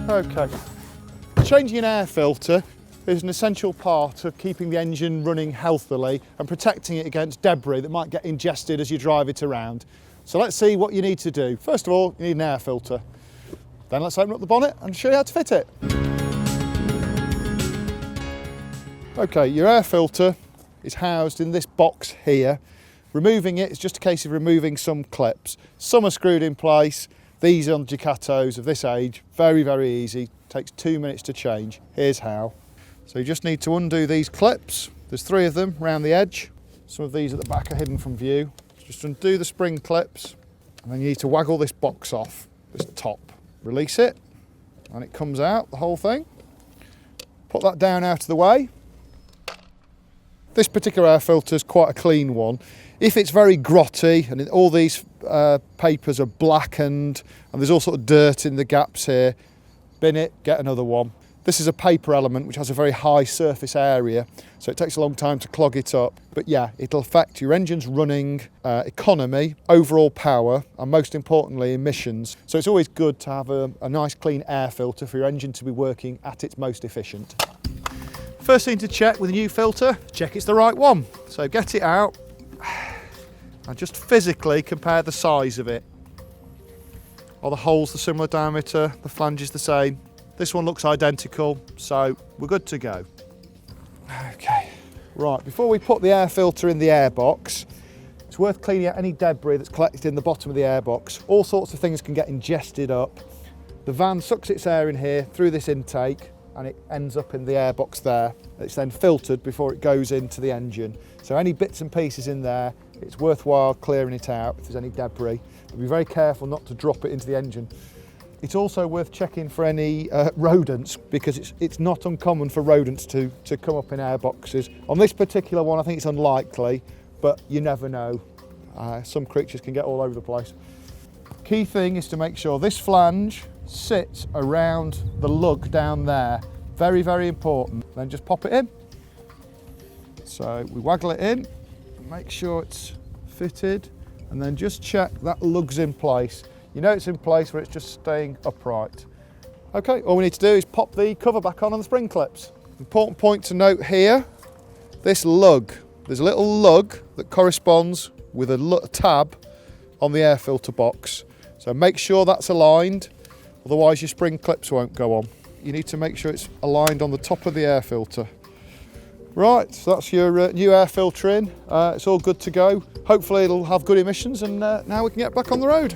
Okay, changing an air filter is an essential part of keeping the engine running healthily and protecting it against debris that might get ingested as you drive it around. So let's see what you need to do. First of all, you need an air filter. Then let's open up the bonnet and show you how to fit it. Okay, your air filter is housed in this box here. Removing it is just a case of removing some clips. Some are screwed in place. These on Ducatos of this age, very, very easy. Takes 2 minutes to change. Here's how. So you just need to undo these clips. There's 3 of them around the edge. Some of these at the back are hidden from view. Just undo the spring clips, and then you need to waggle this box off, this top. Release it, and it comes out, the whole thing. Put that down out of the way. This particular air filter is quite a clean one. If it's very grotty and all these papers are blackened and there's all sort of dirt in the gaps here, bin it, get another one. This is a paper element which has a very high surface area, so it takes a long time to clog it up. But yeah, it'll affect your engine's running, economy, overall power, and most importantly, emissions. So it's always good to have a nice clean air filter for your engine to be working at its most efficient. First thing to check with a new filter, check it's the right one. So get it out and just physically compare the size of it. Are the holes the similar diameter, the flanges the same? This one looks identical, so we're good to go. Okay, right, before we put the air filter in the air box, it's worth cleaning out any debris that's collected in the bottom of the air box. All sorts of things can get ingested up. The van sucks its air in here through this intake, and it ends up in the air box there. It's then filtered before it goes into the engine. So any bits and pieces in there, it's worthwhile clearing it out if there's any debris. But be very careful not to drop it into the engine. It's also worth checking for any rodents, because it's not uncommon for rodents to come up in air boxes. On this particular one, I think it's unlikely, but you never know. Some creatures can get all over the place. Key thing is to make sure this flange sits around the lug down there. Very, very important. Then just pop it in. So we waggle it in, make sure it's fitted, and then just check that lug's in place. You know it's in place where it's just staying upright. Okay, all we need to do is pop the cover back on the spring clips. Important point to note here, this lug. There's a little lug that corresponds with a tab on the air filter box. So make sure that's aligned, otherwise your spring clips won't go on. You need to make sure it's aligned on the top of the air filter. Right, so that's your new air filter in. It's all good to go. Hopefully it'll have good emissions, and now we can get back on the road.